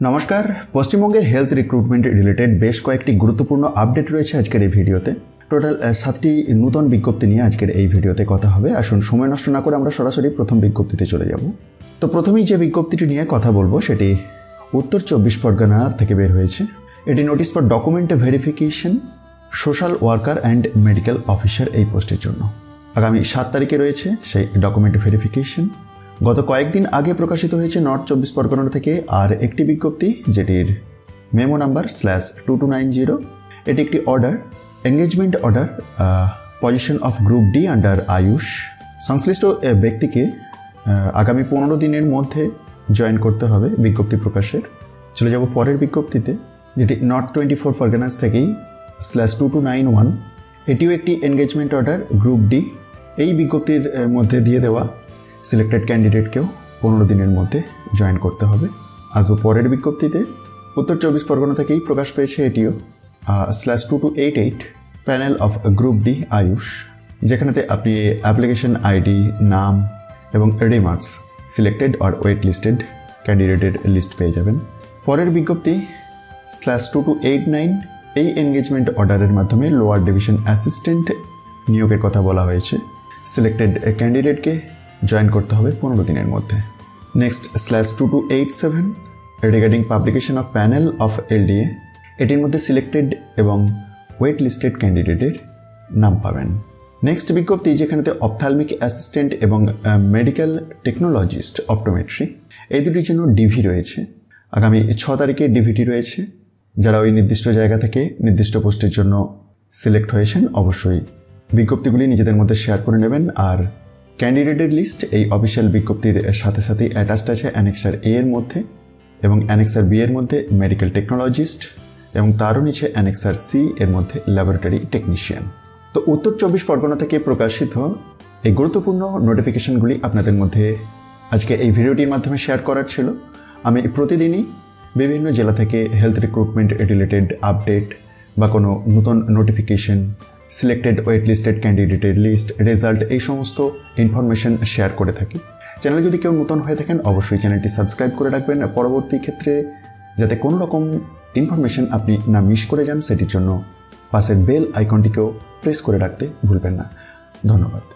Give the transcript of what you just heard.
নমস্কার। পশ্চিমবঙ্গের health recruitment related বেশ কয়েকটি গুরুত্বপূর্ণ আপডেট রয়েছে আজকের এই ভিডিওতে। টোটাল 7টি নতুন বিজ্ঞপ্তি নিয়ে আজকের এই ভিডিওতে কথা হবে। আসুন সময় নষ্ট না করে আমরা সরাসরি প্রথম বিজ্ঞপ্তিতে চলে যাব। তো প্রথমেই যে বিজ্ঞপ্তিটি নিয়ে কথা বলবো সেটি উত্তর 24 পরগনার থেকে বের হয়েছে। এটি notice for document verification social worker and medical officer এই পোস্টের জন্য। আগামী 7 তারিখে রয়েছে সেই ডকুমেন্ট ভেরিফিকেশন। গত কয়েকদিন আগে প্রকাশিত হয়েছে নর্থ 24 পরগনা থেকে আর একটি বিজ্ঞপ্তি, যেটির মেমো নাম্বার /2290। এটি একটি order, engagement order, position of group D under Ayush. সংশ্লিষ্ট ব্যক্তিকে আগামী 15 দিনের মধ্যে জয়েন করতে হবে বিজ্ঞপ্তি প্রকাশের। চলে যাব পরের বিজ্ঞপ্তিতে, যেটি নর্থ 24 পরগনাস থেকেই /2291। এটিও একটি এনগেজমেন্ট অর্ডার, গ্রুপ ডি। এই বিজ্ঞপ্তির মধ্যে দিয়ে দেওয়া সিলেক্টেড ক্যান্ডিডেটকেও 15 দিনের মধ্যে জয়েন করতে হবে। আসবো পরের বিজ্ঞপ্তিতে, উত্তর 24 পরগনা থেকেই প্রকাশ পেয়েছে এটিও /2288 panel of group D Ayush, যেখানেতে আপনি অ্যাপ্লিকেশন আইডি, নাম এবং রিমার্কস সিলেক্টেড আর ওয়েট লিস্টেড ক্যান্ডিডেটের লিস্ট পেয়ে যাবেন। পরের বিজ্ঞপ্তি /2289, এই এনগেজমেন্ট অর্ডারের মাধ্যমে লোয়ার ডিভিশন অ্যাসিস্ট্যান্ট নিয়োগের কথা বলা হয়েছে। সিলেক্টেড ক্যান্ডিডেটকে জয়েন করতে হবে 15 দিনের মধ্যে। Next /2287 regarding publication of panel of LDA, এটির মধ্যে সিলেক্টেড এবং ওয়েট লিস্টেড ক্যান্ডিডেটের নাম পাবেন। নেক্সট বিজ্ঞপ্তি, যেখানেতে অপথ্যালমিক অ্যাসিস্ট্যান্ট এবং মেডিকেল টেকনোলজিস্ট অপটোমেট্রি, এই দুটির জন্য ডিভি রয়েছে। আগামী 6 তারিখে ডিভিটি রয়েছে। যারা ওই নির্দিষ্ট জায়গা থেকে নির্দিষ্ট পোস্টের জন্য সিলেক্ট হয়েছেন অবশ্যই বিজ্ঞপ্তিগুলি নিজেদের মধ্যে শেয়ার করে নেবেন। আর ক্যান্ডিডেটের লিস্ট এই অফিসিয়াল বিজ্ঞপ্তির সাথে সাথেই অ্যাটাচড আছে অ্যানেক্সার এ এর মধ্যে এবং অ্যানেক্সার বি এর মধ্যে মেডিকেল টেকনোলজিস্ট এবং তারও নিচে অ্যানেক্সার সি এর মধ্যে ল্যাবরেটরি টেকনিশিয়ান। তো উত্তর 24 পরগনা থেকে প্রকাশিত এই গুরুত্বপূর্ণ নোটিফিকেশনগুলি আপনাদের মধ্যে আজকে এই ভিডিওটির মাধ্যমে শেয়ার করার ছিল। আমি প্রতিদিনই বিভিন্ন জেলা থেকে হেলথ রিক্রুটমেন্ট রিলেটেড আপডেট বা কোনো নতুন নোটিফিকেশন, সিলেক্টেড ওয়েট লিস্টেড ক্যান্ডিডেটের লিস্ট, রেজাল্ট, এই সমস্ত ইনফরমেশন শেয়ার করে থাকি। চ্যানেলে যদি কেউ নতুন হয়ে থাকেন অবশ্যই চ্যানেলটি সাবস্ক্রাইব করে রাখবেন, পরবর্তী ক্ষেত্রে যাতে কোনো রকম ইনফরমেশন আপনি না মিস করে যান সেটির জন্য পাশের বেল আইকনটিকেও প্রেস করে রাখতে ভুলবেন না। ধন্যবাদ।